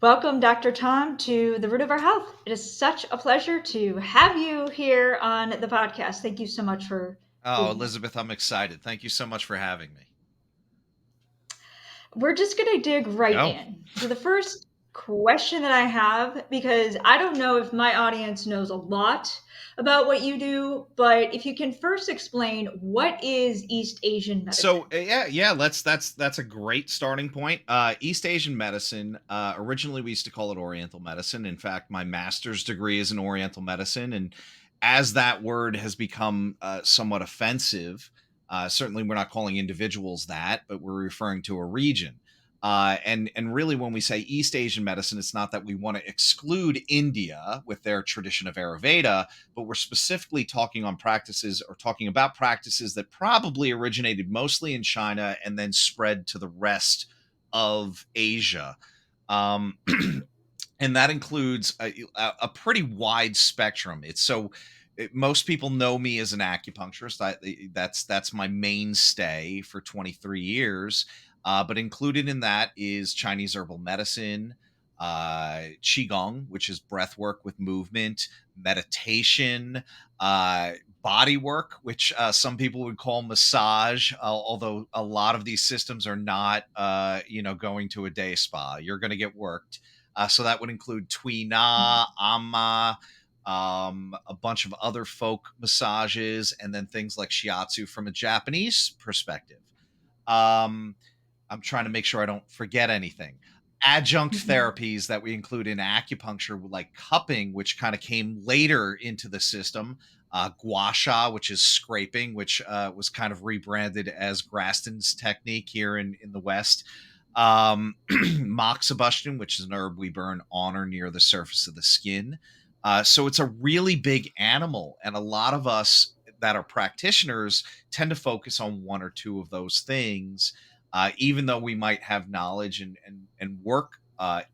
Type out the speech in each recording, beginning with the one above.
Welcome, Dr. Tom, to The Root of Our Health. It is such a pleasure to have you here on the podcast. Thank you so much for Oh, being here. Elizabeth, I'm excited. Thank you so much for having me. We're just going to dig right Oh, in. So, the first question that I have, because I don't know if my audience knows a lot about what you do, but if you can first explain what is East Asian so medicine? yeah. That's a great starting point. East Asian medicine. Originally, we used to call it Oriental medicine. In fact, my master's degree is in Oriental medicine, and as that word has become somewhat offensive, certainly we're not calling individuals that, but we're referring to a region. And really, when we say East Asian medicine, it's not that we want to exclude India with their tradition of Ayurveda, but we're specifically talking on practices or talking about practices that probably originated mostly in China and then spread to the rest of Asia. Um, and that includes a pretty wide spectrum. Most people know me as an acupuncturist. That's my mainstay for 23 years. But included in that is Chinese herbal medicine, qigong, which is breath work with movement, meditation, uh, body work, which some people would call massage. Although a lot of these systems are not, going to a day spa. You're going to get worked, so that would include Tui Na, Amma, a bunch of other folk massages, and then things like shiatsu from a Japanese perspective. Um, I'm trying to make sure I don't forget anything. Adjunct Mhm. therapies that we include in acupuncture, like cupping, which kind of came later into the system. Gua sha, which is scraping, which was kind of rebranded as Graston's technique here in the West. Moxibustion, which is an herb we burn on or near the surface of the skin. So it's a really big animal, and a lot of us that are practitioners tend to focus on one or two of those things, even though we might have knowledge and work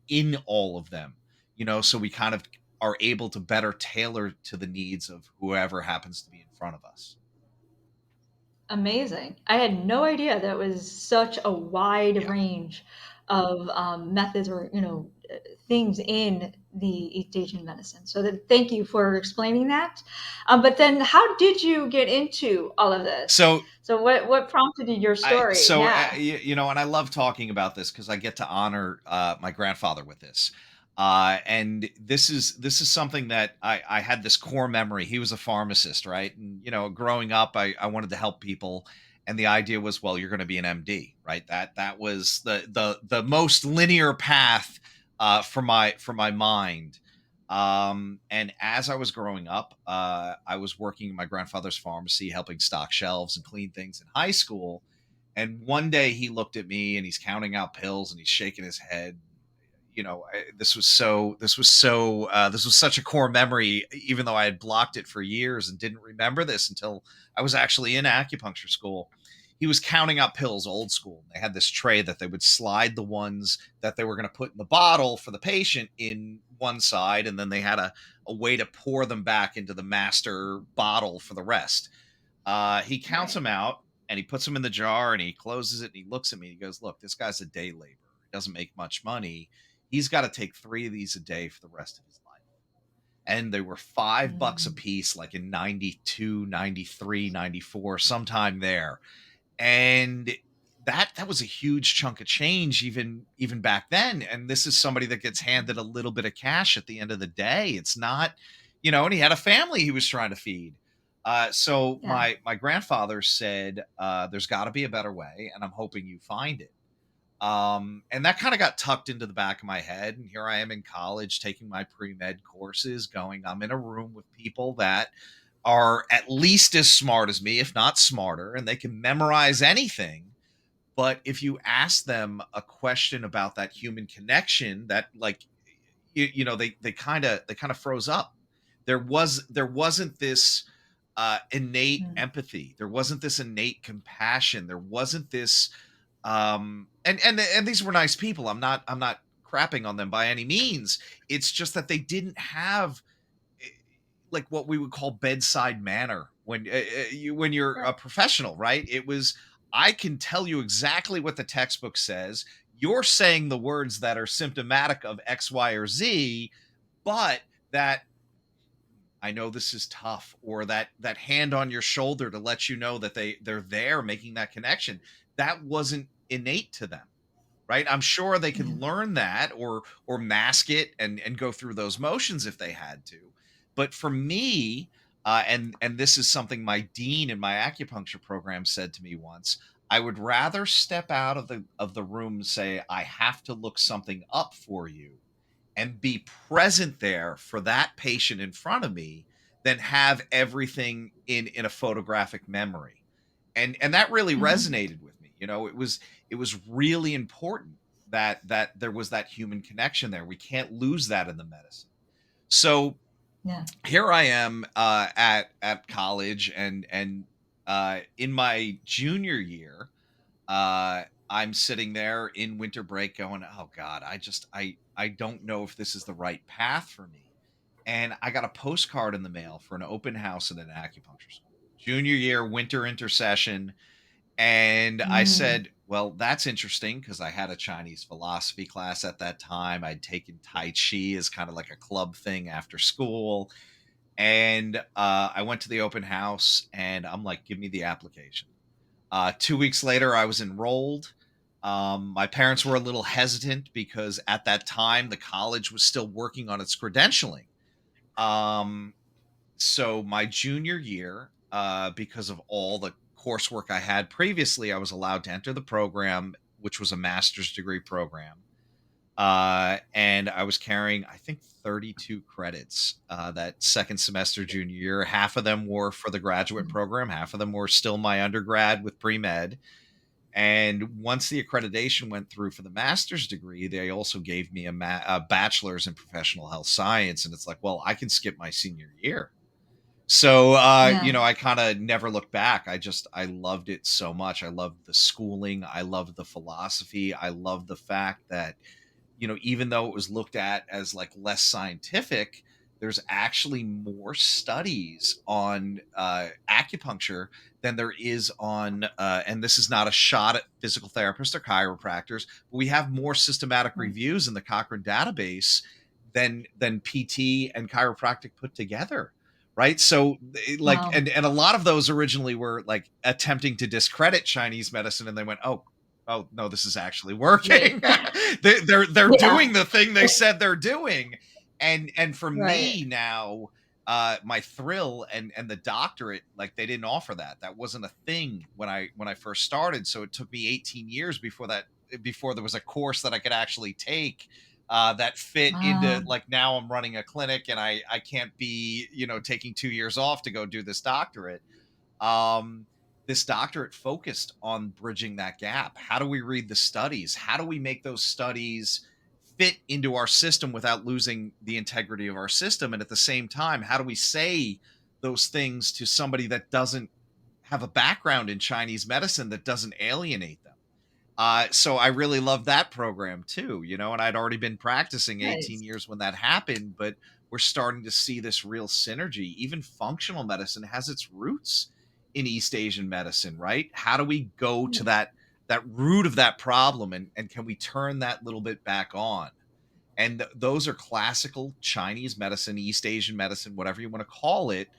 in all of them. So we kind of are able to better tailor to the needs of whoever happens to be in front of us. Amazing. I had no idea that was such a wide Yeah. range of methods or, things in the East Asian medicine. So thank you for explaining that. But then how did you get into all of this? So So what prompted your story? Yeah. and I love talking about this because I get to honor my grandfather with this. And this is something that I had this core memory. He was a pharmacist, right? And growing up, I wanted to help people, and the idea was, well, you're going to be an MD, right? That was the most linear path for my mind. And as I was growing up, I was working in my grandfather's pharmacy, helping stock shelves and clean things in high school. And one day he looked at me and he's counting out pills and he's shaking his head. This was such a core memory, even though I had blocked it for years and didn't remember this until I was actually in acupuncture school. He was counting out pills old school. They had this tray that they would slide the ones that they were going to put in the bottle for the patient in one side, and then they had a way to pour them back into the master bottle for the rest. He counts Right. them out and he puts them in the jar and he closes it and he looks at me and he goes, "Look, this guy's a day laborer. He doesn't make much money. He's got to take 3 of these a day for the rest of his life." And they were $5 a Mm. piece, like in 92, 93, 94, sometime there. And that was a huge chunk of change even back then. And this is somebody that gets handed a little bit of cash at the end of the day. It's not, and he had a family he was trying to feed. So Yeah. my grandfather said, "There's got to be a better way, and I'm hoping you find it." And that kind of got tucked into the back of my head. And here I am in college taking my pre med courses, going, I'm in a room with people that are at least as smart as me, if not smarter, and they can memorize anything. But if you ask them a question about that human connection, that like they kind of froze up. There wasn't this innate Mm. empathy. There wasn't this innate compassion. There wasn't this and these were nice people. I'm not crapping on them by any means. It's just that they didn't have eh, like what we would call bedside manner when you're a Right. professional, right? It was, I can tell you exactly what the textbook says. you're saying the words that are symptomatic of X, Y, or Z, but that I know this is tough, or that hand on your shoulder to let you know that they're there making that connection, that wasn't innate to them, right? I'm sure they could Yeah. learn that or mask it and go through those motions if they had to. But for me, and this is something my dean in my acupuncture program said to me once, I would rather step out of the room and say, I have to look something up for you and be present there for that patient in front of me than have everything in a photographic memory. And that really Mhm. resonated with me. It was really important that there was that human connection there. We can't lose that in the medicine. So Yeah. here I am at college and in my junior year, I'm sitting there in winter break going, "Oh god, I don't know if this is the right path for me." And I got a postcard in the mail for an open house at an acupuncture school. Junior year winter intercession, and I Mm. said, "Well, that's interesting," because I had a Chinese philosophy class at that time. I'd taken Tai Chi as kind of like a club thing after school, and I went to the open house, and I'm like, "Give me the application." 2 weeks later, I was enrolled. My parents were a little hesitant because at that time the college was still working on its credentialing. Um, so my junior year, because of all the coursework I had previously, I was allowed to enter the program, which was a master's degree program. And I was carrying, I think, 32 credits that second semester junior year. Half of them were for the graduate Mm. program, half of them were still my undergrad with pre med. And once the accreditation went through for the master's degree, they also gave me a bachelor's in professional health science. And it's like, well, I can skip my senior year. So, Yeah. I kind of never looked back. I loved it so much. I loved the schooling. I loved the philosophy. I loved the fact that even though it was looked at as like less scientific, there's actually more studies on acupuncture than there is on, and this is not a shot at physical therapists or chiropractors, but we have more systematic Right. reviews in the Cochrane database than PT and chiropractic put together. Right. So like, Wow. and a lot of those originally were like attempting to discredit Chinese medicine, and they went, oh no, this is actually Right. working. They're Yeah. doing the thing they said they're doing. And for Right. me now, my thrill and the doctorate, like, they didn't offer that. That wasn't a thing when I first started. So it took me 18 years before there was a course that I could actually take that fit into, Wow. like, now I'm running a clinic and I can't be taking 2 years off to go do this doctorate. um, this doctorate focused on bridging that gap. How do we read the studies? How do we make those studies fit into our system without losing the integrity of our system? And at the same time, how do we say those things to somebody that doesn't have a background in Chinese medicine, that doesn't alienate them? So I really love that program too, and I'd already been practicing 18 Nice. years when that happened, but we're starting to see this real synergy. Even functional medicine has its roots in East Asian medicine, right? How do we go to Yeah. that root of that problem, and can we turn that little bit back on? And those are classical Chinese medicine, East Asian medicine, whatever you want to call it,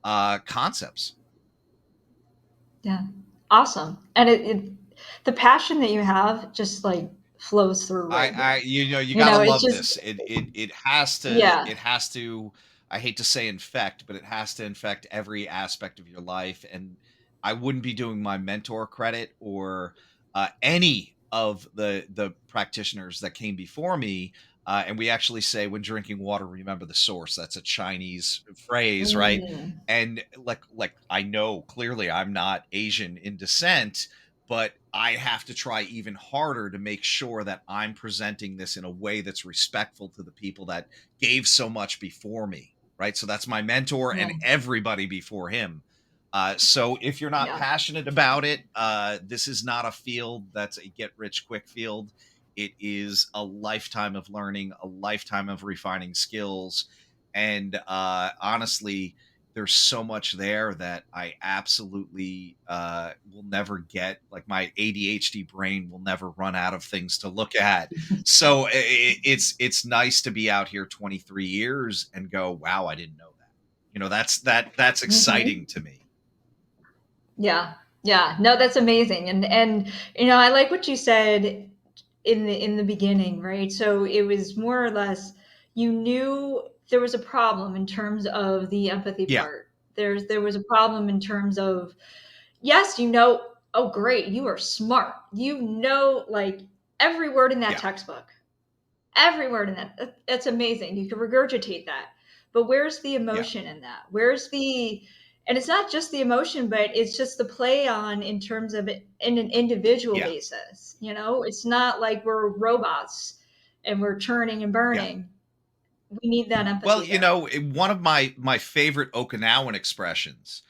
concepts. Yeah. Awesome. And the passion that you have just like flows through right I here. you You gotta know, it's love just this. It has to yeah. I hate to say infect, but it has to infect every aspect of your life. And I wouldn't be doing my mentor credit or any of the practitioners that came before me. And we actually say, when drinking water, remember the source. That's a Chinese phrase, right? Mm. And like I know clearly I'm not Asian in descent, but I have to try even harder to make sure that I'm presenting this in a way that's respectful to the people that gave so much before me, right? So that's my mentor Yeah. and everybody before him. So if you're not Yeah. passionate about it, this is not a field that's a get rich quick field. It is a lifetime of learning, a lifetime of refining skills. And honestly, there's so much there that I absolutely will never get. Like my ADHD brain will never run out of things to look at. So it's nice to be out here 23 years and go, wow, I didn't know that. That's Mhm. exciting to me. Yeah. Yeah. No, that's amazing. And I like what you said in the beginning, right? So it was more or less you knew there was a problem in terms of the empathy Yeah, part. There was a problem in terms of yes, oh great, you are smart. Like every word in that yeah, textbook. Every word in that. That's amazing. You can regurgitate that. But where's the yeah, emotion in that? And it's not just the emotion, but it's just the play on in terms of it in an individual yeah, basis. It's not like we're robots and we're churning and yeah. burning. We need that Well, empathy there. one of my favorite Okinawan expressions,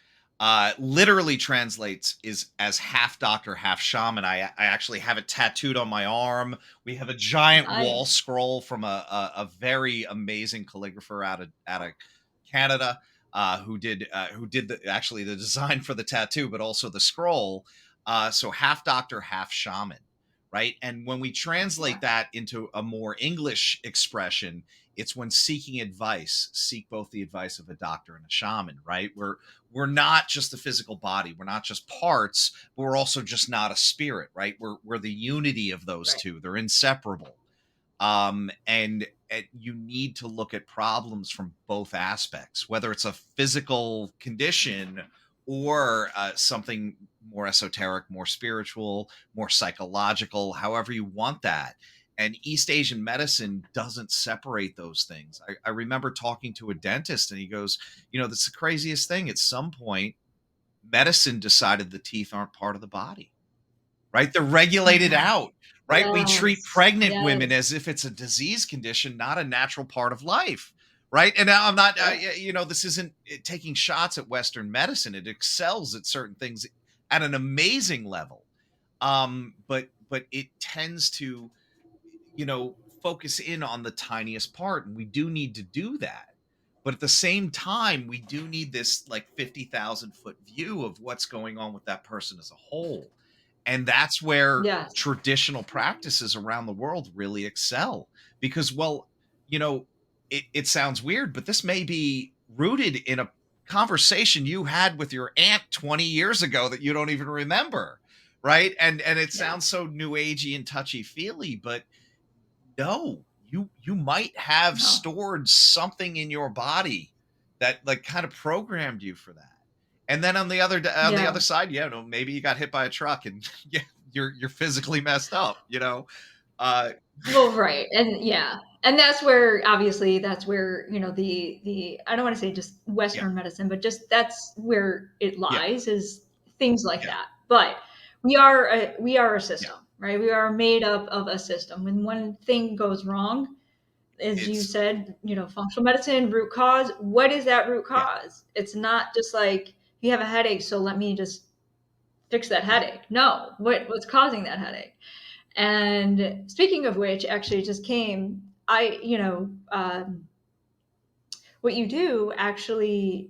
literally translates is as half doctor, half shaman. I actually have it tattooed on my arm. We have a giant wall Nice. scroll from a very amazing calligrapher out of Canada, who did actually the design for the tattoo, but also the scroll. So half doctor, half shaman, right? And when we translate Yeah. that into a more English expression, it's when seeking advice, seek both the advice of a doctor and a shaman, right? We're not just the physical body, we're not just parts, but we're also just not a spirit, right? We're the unity of those Right. two. They're inseparable. And you need to look at problems from both aspects, whether it's a physical condition or something more esoteric, more spiritual, more psychological, however you want that. And East Asian medicine doesn't separate those things. I remember talking to a dentist and he goes, that's the craziest thing. At some point, medicine decided the teeth aren't part of the body. Right? They're regulated Mhm. out, right? We treat Yes. pregnant women Yes. as if it's a disease condition, not a natural part of life, right? And now I'm not, Yep. this isn't taking shots at Western medicine. It excels at certain things at an amazing level. But it tends to, focus in on the tiniest part, and we do need to do that. But at the same time, we do need this like 50,000-foot view of what's going on with that person as a whole. And that's where Yes. traditional practices around the world really excel because, well, you know, it sounds weird, but this may be rooted in a conversation you had with your aunt 20 years ago that you don't even remember. Right. And it Yeah. sounds so new agey and touchy feely, but no, you might have No. stored something in your body that like kind of programmed you for that. And then on the Yeah. other side, yeah, no, maybe you got hit by a truck and yeah, you're physically messed up. Uh Well, right, and yeah, and that's where the I don't want to say just yeah, Western medicine, but just that's where it yeah, lies is things like yeah, that. But we are a yeah. system, right? We are made up of a system. When one thing goes wrong, as you It's said, functional medicine root cause. What is that root yeah, cause? It's not just like you have a headache, so let me just fix that yeah, headache. No, what's causing that headache? And speaking of which, actually, it just came. What you do actually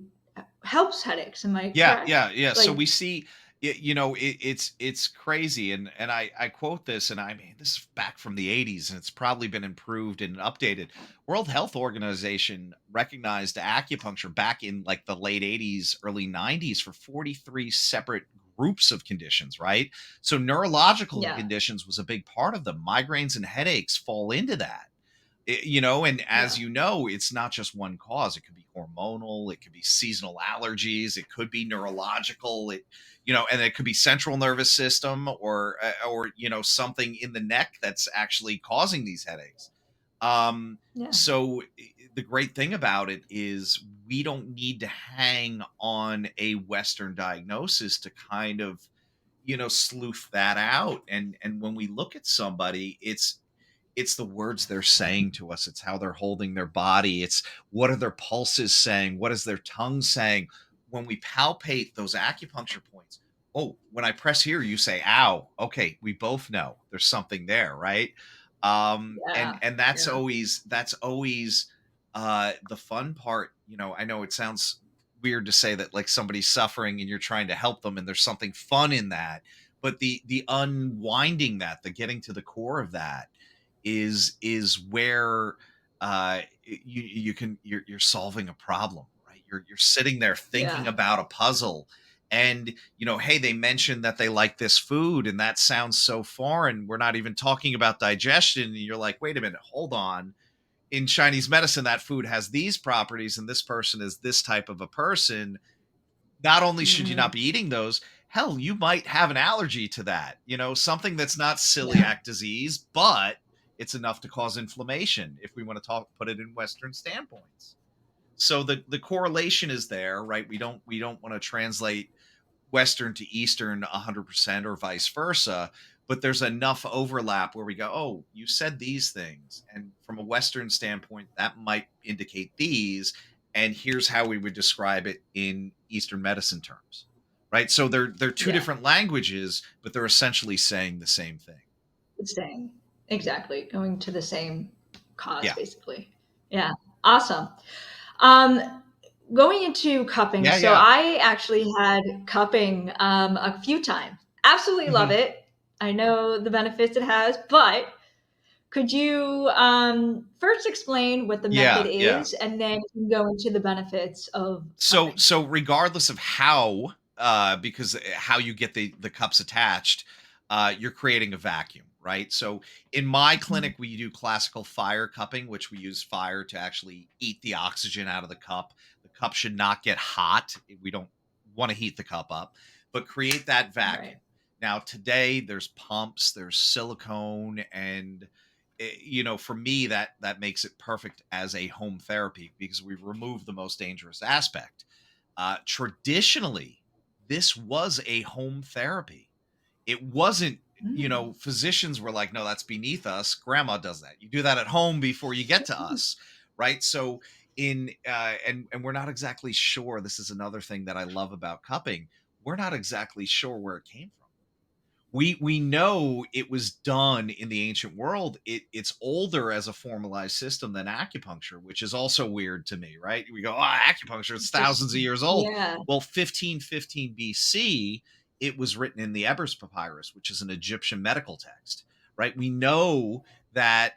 helps headaches. Am I yeah, correct? yeah, yeah. So Like, we see it's crazy, and I quote this, and I mean this is back from the 80s, and it's probably been improved and updated. World Health Organization recognized acupuncture back in like the late 80s, early 90s for 43 separate groups of conditions, right? So neurological yeah, conditions was a big part of them. Migraines and headaches fall into that. And as yeah, you know, it's not just one cause. It could be hormonal, it could be seasonal allergies, it could be neurological, and it could be central nervous system or something in the neck that's actually causing these headaches. yeah, So the great thing about it is we don't need to hang on a Western diagnosis to kind of sleuth that out. And when we look at somebody, it's the words they're saying to us. It's how they're holding their body. It's what are their pulses saying? What is their tongue saying? When we palpate those acupuncture points, oh, when I press here, you say, ow. Okay, we both know there's something there, right? And yeah, and that's yeah. always the fun part. I know it sounds weird to say that like somebody's suffering and you're trying to help them and there's something fun in that, but the unwinding that, the getting to the core of that is where you're solving a problem, right? You're sitting there thinking Yeah. about a puzzle, and hey, they mentioned that they like this food and that sounds so foreign, we're not even talking about digestion, and you're like, wait a minute, hold on. In Chinese medicine, that food has these properties and this person is this type of a person. Not only should you not Mm, be eating those, hell, you might have an allergy to that, something that's not yeah. celiac disease, but it's enough to cause inflammation if we want to put it in Western standpoints. So the correlation is there, right? We don't want to translate Western to Eastern 100% or vice versa, but there's enough overlap where we go, oh, you said these things. And from a Western standpoint, that might indicate these. And here's how we would describe it in Eastern medicine terms. Right. So they're two Yeah. different languages, but they're essentially saying the same thing. It's saying exactly going to the same cause, Yeah. basically. Yeah. Awesome. Um, Going into cupping, Yeah. so Yeah. I actually had cupping a few times. Absolutely love Hmm. it. I know the benefits it has, but could you first explain what the method Yeah. Yeah. is, and then you can go into the benefits of So cupping? so regardless of how, because how you get the cups attached, you're creating a vacuum, right? So in my Mhm. clinic, we do classical fire cupping, which we use fire to actually eat the oxygen out of the cup. The cup should not get hot. We don't want to heat the cup up, but create that vacuum. Right. Now today, there's pumps, there's silicone, and for me that makes it perfect as a home therapy because we've removed the most dangerous aspect. Traditionally, this was a home therapy. It wasn't, Mm. physicians were like, no, that's beneath us. Grandma does that. You do that at home before you get to us, right? So and we're not exactly sure. This is another thing that I love about cupping. We're not exactly sure where it came from. We know it was done in the ancient world. It's older as a formalized system than acupuncture, which is also weird to me, right? We go, oh, acupuncture, it's thousands of Interesting. years old. Yeah. Well, 1515 BC, it was written in the Ebers Papyrus, which is an Egyptian medical text, right? We know that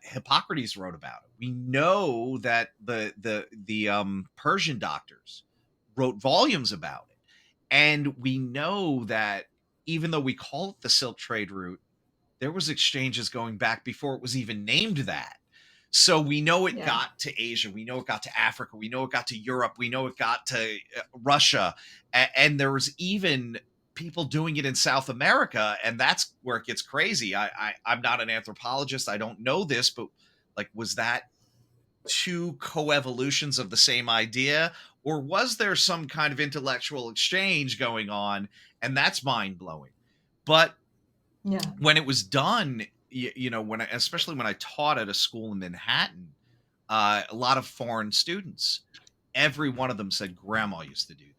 Hippocrates wrote about it. We know that the Persian doctors wrote volumes about it, and we know that even though we call it the silk trade route, there was exchanges going back before it was even named that. So we know it Yeah. got to Asia, we know it got to Africa, we know it got to Europe, we know it got to Russia, and there was even people doing it in South America, and that's where it gets crazy. I'm not an anthropologist, I don't know this, but like, was that two coevolutions of the same idea, or was there some kind of intellectual exchange going on? And that's mind blowing. But Yeah. when it was done, especially when I taught at a school in Manhattan, a lot of foreign students, every one of them said grandma used to do that.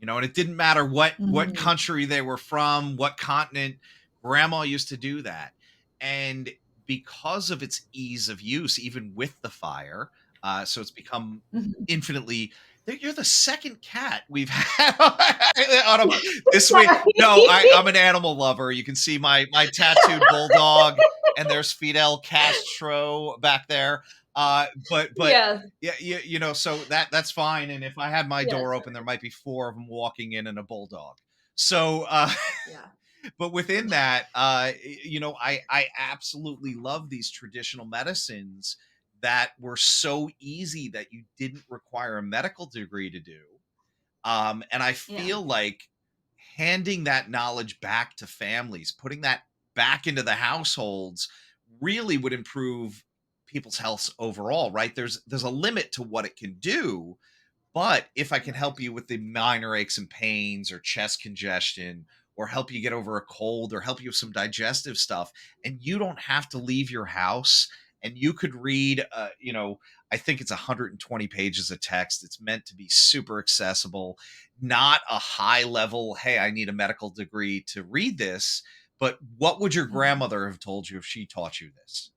And it didn't matter what Mhm. country they were from, what continent, grandma used to do that. And because of its ease of use, even with the fire, so it's become Mhm. infinitely. You're the second cat we've had on this week. Sorry. No, I'm an animal lover. You can see my tattooed bulldog, and there's Fidel Castro back there. But Yes. yeah, so that's fine. And if I had my Yes, door sir. open, there might be four of them walking in and a bulldog. So, Yeah. but within that, I absolutely love these traditional medicines that were so easy that you didn't require a medical degree to do. And I Yeah. feel like handing that knowledge back to families, putting that back into the households really would improve people's health overall, right? There's a limit to what it can do, but if I can help Right. you with the minor aches and pains or chest congestion, or help you get over a cold, or help you with some digestive stuff, and you don't have to leave your house, and you could read, I think it's 120 pages of text. It's meant to be super accessible, not a high level, hey, I need a medical degree to read this. But what would your Mhm. grandmother have told you if she taught you this?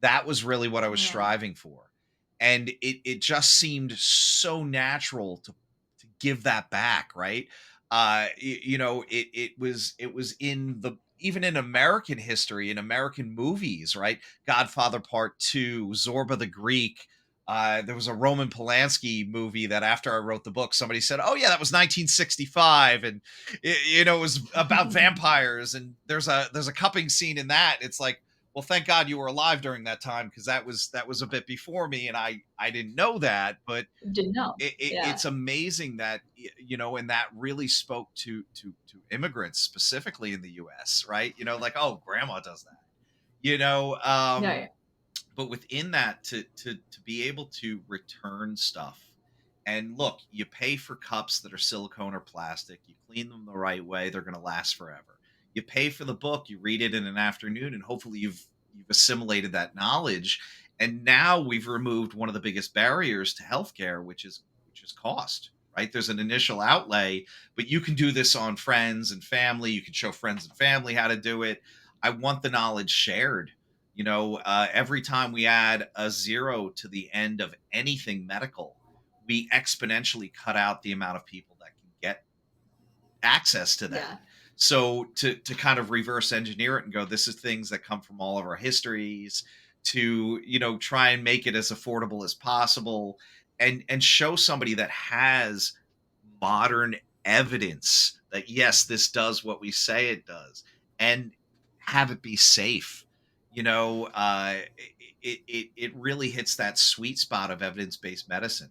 That was really what I was Yeah. striving for, and it just seemed so natural to give that back, right? It was in the even in American history, in American movies, right? Godfather Part Two, Zorba the Greek. There was a Roman Polanski movie that after I wrote the book, somebody said, "Oh yeah, that was 1965," and it was about vampires. And there's a cupping scene in that. It's like, well, thank God you were alive during that time because that was a bit before me, and I didn't know that, but Didn't know. Yeah. it's amazing that and that really spoke to immigrants specifically in the U.S. Right? Like, oh, grandma does that. You know, Yeah. but within that, to be able to return stuff, and look, you pay for cups that are silicone or plastic, you clean them the right way, they're going to last forever. You pay for the book, you read it in an afternoon, and hopefully you've assimilated that knowledge. And now we've removed one of the biggest barriers to healthcare, which is cost. Right? There's an initial outlay, but you can do this on friends and family. You can show friends and family how to do it. I want the knowledge shared. Every time we add a zero to the end of anything medical, we exponentially cut out the amount of people that can get access to that. Yeah. So to kind of reverse engineer it and go, this is things that come from all of our histories, to try and make it as affordable as possible, and show somebody that has modern evidence that yes, this does what we say it does, and have it be safe. It really hits that sweet spot of evidence-based medicine.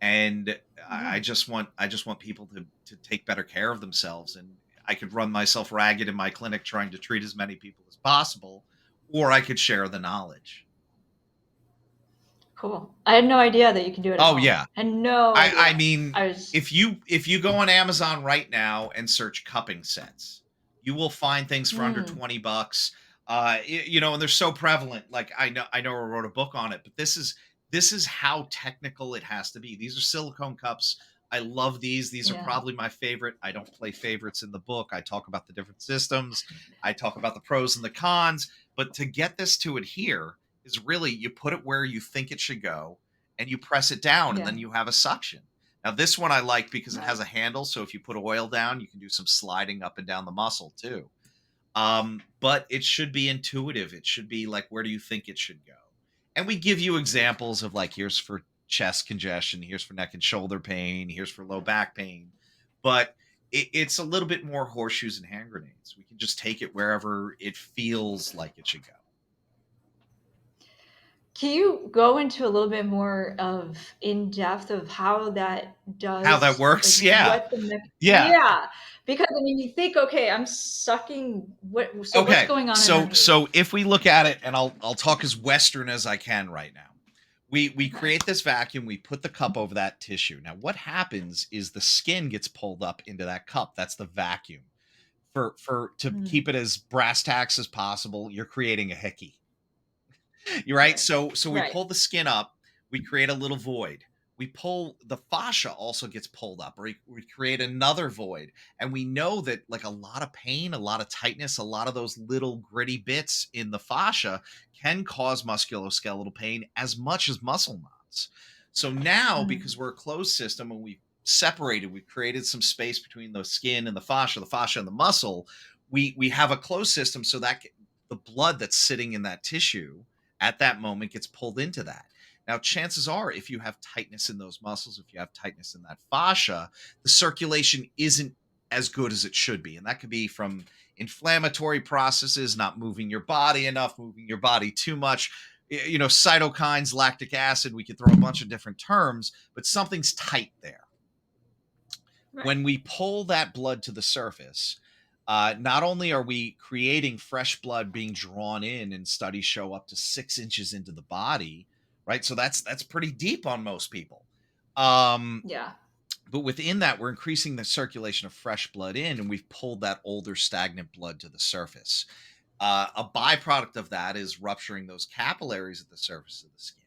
And I Yeah. just want people to take better care of themselves. And I could run myself ragged in my clinic trying to treat as many people as possible, or I could share the knowledge. Cool. I had no idea that you can do it at Oh home. yeah. I had no I idea. mean, I was, if you go on Amazon right now and search cupping sets, you will find things for under mm, 20 bucks. And they're so prevalent. Like, I know I wrote a book on it, but this is how technical it has to be. These are silicone cups. I love these. These are yeah. probably my favorite. I don't play favorites in the book. I talk about the different systems. I talk about the pros and the cons. But to get this to adhere is really, you put it where you think it should go, and you press it down, and Yeah. then you have a suction. Now, this one I like because it Right. has a handle, so if you put oil down, you can do some sliding up and down the muscle too. But it should be intuitive. It should be like, where do you think it should go? And we give you examples of, like, here's for chest congestion, here's for neck and shoulder pain, here's for low back pain. But it's a little bit more horseshoes and hand grenades. We can just take it wherever it feels like it should go. Can you go into a little bit more of in depth of how that How that does, like works? Yeah. what the Yeah. yeah, because I mean you think, okay, I'm sucking so what's Okay. going on So underneath? so if we look at it, and I'll talk as Western as I can right now. We Right. create this vacuum, we put the cup over that tissue. Now what happens is the skin gets pulled up into that cup. That's the vacuum. For to Mm, keep it as brass tacks as possible, you're creating a hickey. You're right. right. So we Right. pull the skin up, we create a little void. We pull the fascia also gets pulled up, or we create another void. And we know that, like, a lot of pain, a lot of tightness, a lot of those little gritty bits in the fascia can cause musculoskeletal pain as much as muscle knots. So now, because Mm, we're a closed system and we've created some space between the skin and the fascia and the muscle. We have a closed system, so that the blood that's sitting in that tissue at that moment gets pulled into that. Now, chances are, if you have tightness in those muscles, if you have tightness in that fascia, the circulation isn't as good as it should be. And that could be from inflammatory processes, not moving your body enough, moving your body too much, cytokines, lactic acid. We could throw a bunch of different terms, but something's tight there. right. When we pull that blood to the surface, not only are we creating fresh blood being drawn in, and studies show up to 6 inches into the body, right? So that's pretty deep on most people. Um, Yeah. but within that, we're increasing the circulation of fresh blood in, and we've pulled that older stagnant blood to the surface. A byproduct of that is rupturing those capillaries at the surface of the skin.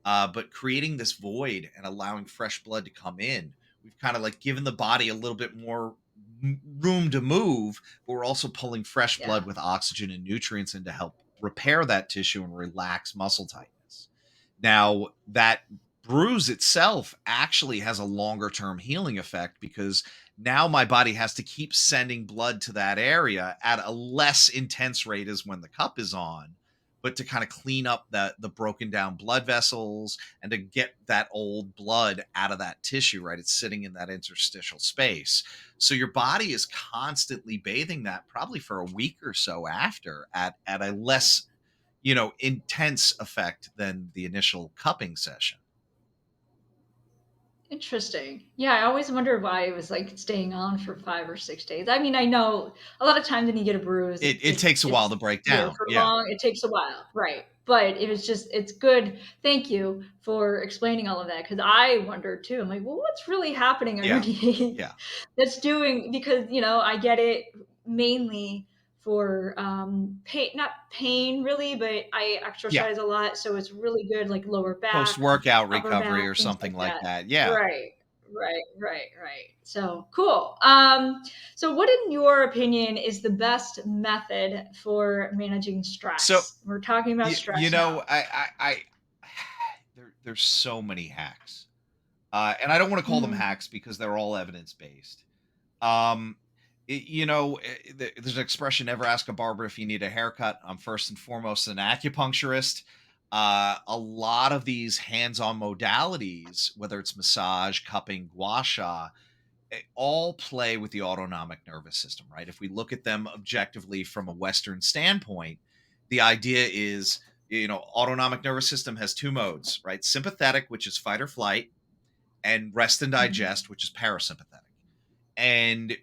But creating this void and allowing fresh blood to come in, we've kind of like given the body a little bit more room to move, but we're also pulling fresh blood Yeah. with oxygen and nutrients in to help repair that tissue and relax muscle tightness. Now, that bruise itself actually has a longer term healing effect because now my body has to keep sending blood to that area at a less intense rate as when the cup is on, but to kind of clean up the broken down blood vessels and to get that old blood out of that tissue, right? It's sitting in that interstitial space. So your body is constantly bathing that probably for a week or so after at a less, intense effect than the initial cupping session. Interesting. Yeah, I always wondered why it was like staying on for 5 or 6 days. I mean, I know a lot of times when you get a bruise, It takes a while to it's break there down. for Yeah. long. It takes a while, right? But it was just it's good. Thank you for explaining all of that because I wondered too. I'm like, well, what's really happening Yeah. underneath Yeah. that's doing because I get it mainly for pain, not pain really, but I Yeah. exercise a lot, so it's really good like lower back, Post-workout upper recovery back, or things something like like that. that. Yeah. Right, right. So cool. So what, in your opinion, is the best method for managing So, stress? We're talking about stress you know, now. I there's so many hacks. And I don't wanna call them Hmm. hacks because they're all evidence-based. Um, there's an expression, "Never ask a barber if you need a haircut." I'm first and foremost an acupuncturist. A lot of these hands-on modalities, whether it's massage, cupping, gua sha, all play with the autonomic nervous system, right? If we look at them objectively from a Western standpoint, the idea is, autonomic nervous system has two modes, right? Sympathetic, which is fight or flight, and rest and Hmm. digest, which is parasympathetic. And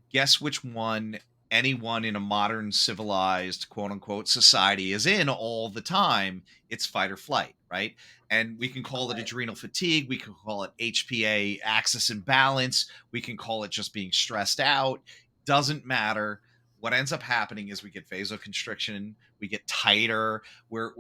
guess which one anyone in a modern civilized quote unquote society is in all the time? It's fight or flight, right? And we can call it Right. adrenal fatigue. We can call it HPA axis imbalance. We can call it just being stressed out. Doesn't matter. What ends up happening is we get vasoconstriction, we get tighter. We're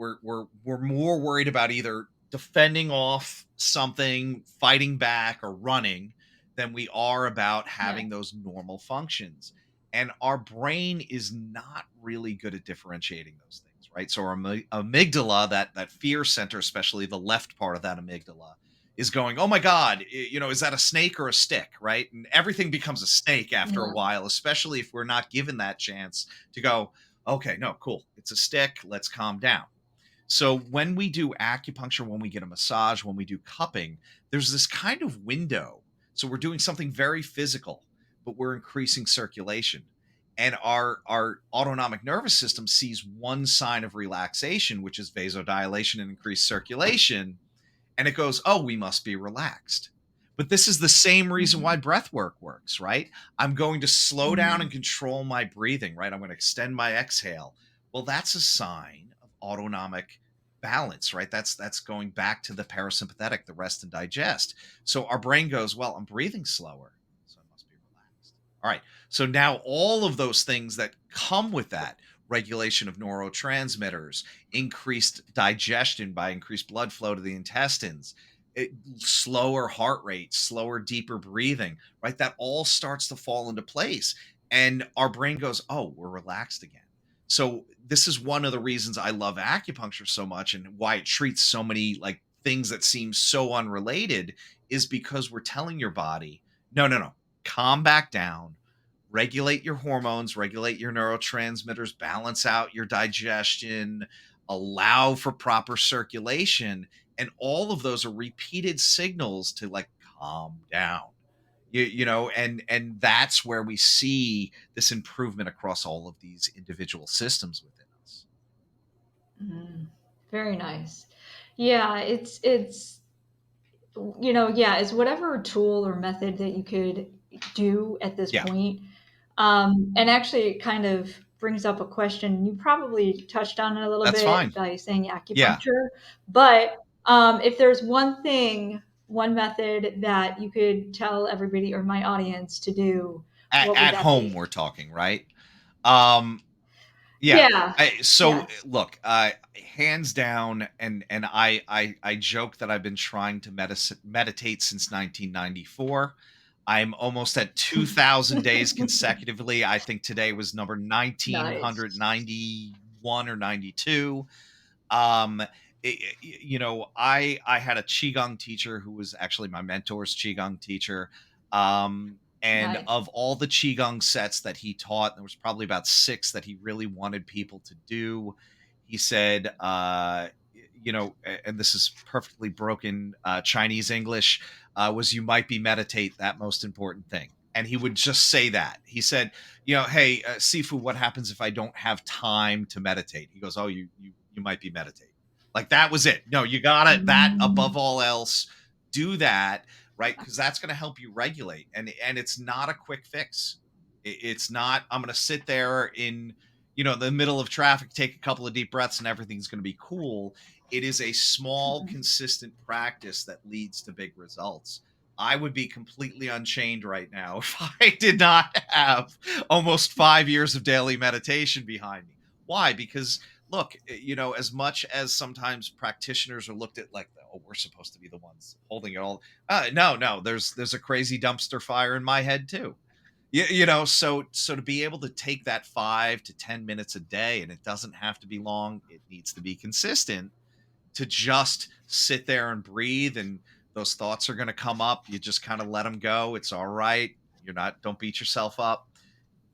more worried about either defending off something, fighting back, or running than we are about Yeah. having those normal functions. And our brain is not really good at differentiating those things, right? So our amygdala, that fear center, especially the left part of that amygdala, is going, "Oh my God, is that a snake or a stick?" Right? And everything becomes a snake after a Yeah. while, especially if we're not given that chance to go, "Okay, no, cool, it's a stick. Let's calm down." So when we do acupuncture, when we get a massage, when we do cupping, there's this kind of window. So we're doing something very physical, but we're increasing circulation. And our autonomic nervous system sees one sign of relaxation, which is vasodilation and increased circulation, and it goes, "Oh, we must be relaxed." But this is the same reason why Hmm. breath work works, right? I'm going to slow down Hmm. and control my breathing, right? I'm going to extend my exhale. Well, that's a sign of autonomic balance, right? That's going back to the parasympathetic, the rest and digest. So our brain goes, "Well, I'm breathing slower, so I must be relaxed." All right. So now all of those things that come with that regulation of neurotransmitters, increased digestion by increased blood flow to the intestines, slower heart rate, slower, deeper breathing, right? That all starts to fall into place. And our brain goes, "Oh, we're relaxed again." So, this is one of the reasons I love acupuncture so much and why it treats so many like things that seem so unrelated is because we're telling your body, "No, no, no, calm back down, regulate your hormones, regulate your neurotransmitters, balance out your digestion, allow for proper circulation." And all of those are repeated signals to like calm down. And that's where we see this improvement across all of these individual systems within us. Mm. Very nice. Yeah, yeah, it's whatever tool or method that you could do at this Yeah, point. And actually, it kind of brings up a question. You probably touched on it a little that's fine. bit by saying Yeah. acupuncture, but if there's one thing, one method that you could tell everybody or my audience to do, what would At that home be? we're talking, right? Um Yeah. Yeah. Yes. Hands down, and I joke that I've been trying to meditate since 1994. I'm almost at 2,000 days consecutively. I think today was number Nice. 1991 or 92. Um, I had a qigong teacher who was actually my mentor's qigong teacher. And Nice. of all the qigong sets that he taught, there was probably about six that he really wanted people to do. He said, and this is perfectly broken Chinese English, was you might be meditate that most important thing. And he would just say that. He said, hey, Sifu, what happens if I don't have time to meditate? He goes, oh, you might be meditating. Like that was it. No, you got it. That above Mm, all else, do that, right? Because that's going to help you regulate. And it's not a quick fix. It's not. I'm going to sit there in the middle of traffic, take a couple of deep breaths, and everything's going to be cool. It is a small, mhm. consistent practice that leads to big results. I would be completely unchained right now if I did not have almost 5 years of daily meditation behind me. Why? Because look, as much as sometimes practitioners are looked at like, oh, we're supposed to be the ones holding it all. No, there's a crazy dumpster fire in my head too. So to be able to take that 5 to 10 minutes a day, and it doesn't have to be long, it needs to be consistent to just sit there and breathe. And those thoughts are going to come up. You just kind of let them go. It's all right. Don't beat yourself up.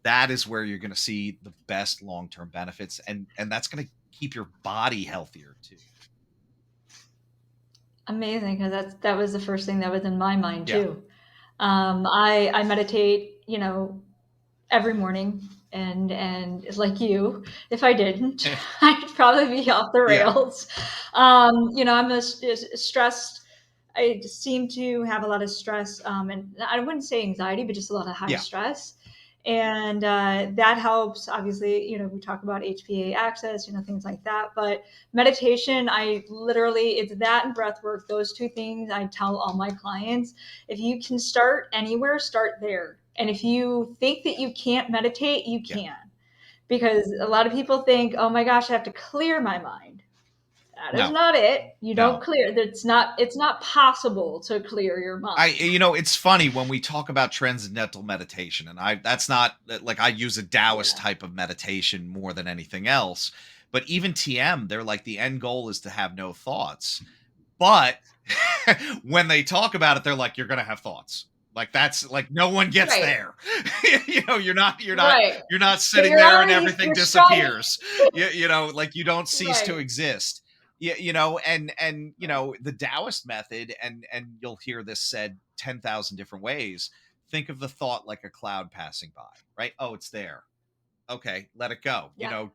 That is where you're going to see the best long-term benefits. And that's going to keep your body healthier too. Amazing, because that was the first thing that was in my mind Yeah. too. I meditate, every morning, and it's like you, if I didn't, I'd probably be off the Yeah. rails. I'm stressed. I seem to have a lot of stress, and I wouldn't say anxiety, but just a lot of high Yeah. stress. And that helps. Obviously, we talk about HPA access, things like that. But meditation, I literally, it's that and breath work. Those two things I tell all my clients. If you can start anywhere, start there. And if you think that you can't meditate, you Yeah. can. Because a lot of people think, oh my gosh, I have to clear my mind. That is No. not it. You don't No. clear. It's not possible to clear your mind. It's funny when we talk about transcendental meditation, and that's not like, I use a Taoist Yeah. type of meditation more than anything else. But even TM, they're like, the end goal is to have no thoughts. But when they talk about it, they're like, you're going to have thoughts. Like, that's like, no one gets Right. there. Right. You're not But sitting you're there and already everything you're striving. disappears. Like, you don't cease to Right. exist. Yeah, and the Taoist method, and you'll hear this said 10,000 different ways. Think of the thought like a cloud passing by, right? Oh, it's there. Okay, let it go. Yeah.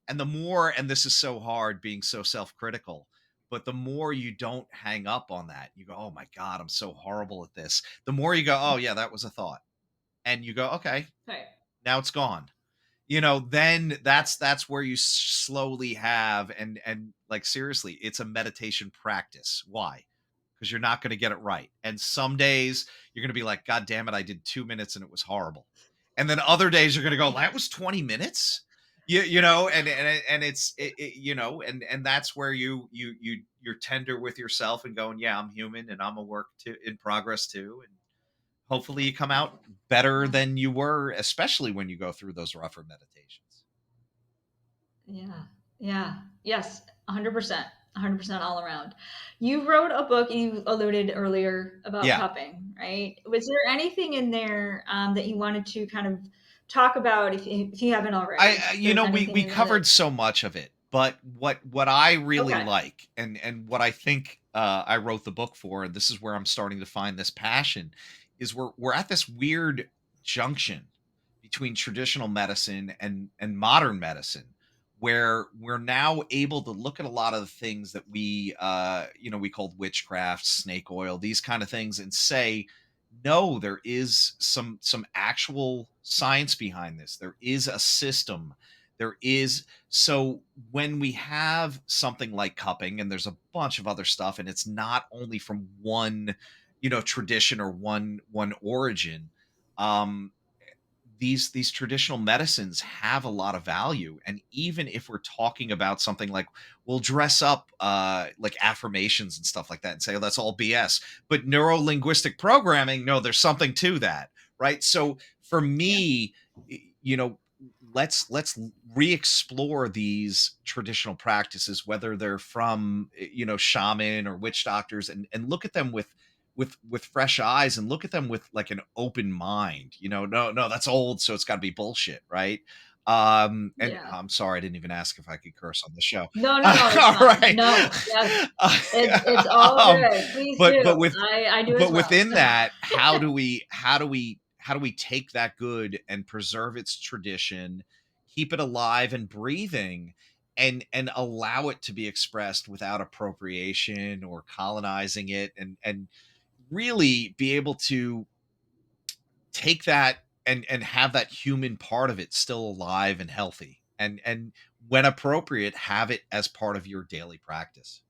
And the more, and this is so hard being so self-critical, but the more you don't hang up on that, you go, oh my God, I'm so horrible at this. The more you go, oh yeah, that was a thought. And you go, okay, Right. now it's gone. Then Yeah. that's where you slowly have, and like, seriously, it's a meditation practice. Why? Because you're not going to get it right. And some days you're going to be like, God damn it, I did 2 minutes and it was horrible. And then other days you're going to go, that was 20 minutes. And it's and that's where you're tender with yourself and going, yeah, I'm human and I'm a work to in progress too. And hopefully you come out better Yeah. than you were, especially when you go through those rougher meditations. Yeah. Yeah. Yes. 100%. 100% all around. You wrote a book you alluded earlier about Yeah. cupping, right? Was there anything in there that you wanted to kind of talk about if you haven't already? If there was anything We in there that covered so much of it, but what I really okay. like, and what I think I wrote the book for, and this is where I'm starting to find this passion, is we're at this weird junction between traditional medicine and modern medicine, where we're now able to look at a lot of the things that we called witchcraft, snake oil, these kind of things, and say, no, there is some actual science behind this. There is a system. There is. So when we have something like cupping, and there's a bunch of other stuff, and it's not only from one tradition or one origin. um these traditional medicines have a lot of value. And even if we're talking about something like, we'll dress up like affirmations and stuff like that and say, oh, that's all BS. But neuro linguistic programming, no, there's something to that, right? So for Yeah. me, y- you know let's re-explore these traditional practices, whether they're from shaman or witch doctors, and look at them with fresh eyes, and look at them with like an open mind. No, that's old, so it's got to be bullshit, right? And Yeah. I'm sorry, I didn't even ask if I could curse on the show. No, no, no, it's All fine. right. No, yes. Uh, It's all um, good. Please but do. but with I do as but well. within that, how do we take that good and preserve its tradition, keep it alive and breathing, and allow it to be expressed without appropriation or colonizing it, and really be able to take that and have that human part of it still alive and healthy, and when appropriate, have it as part of your daily practice.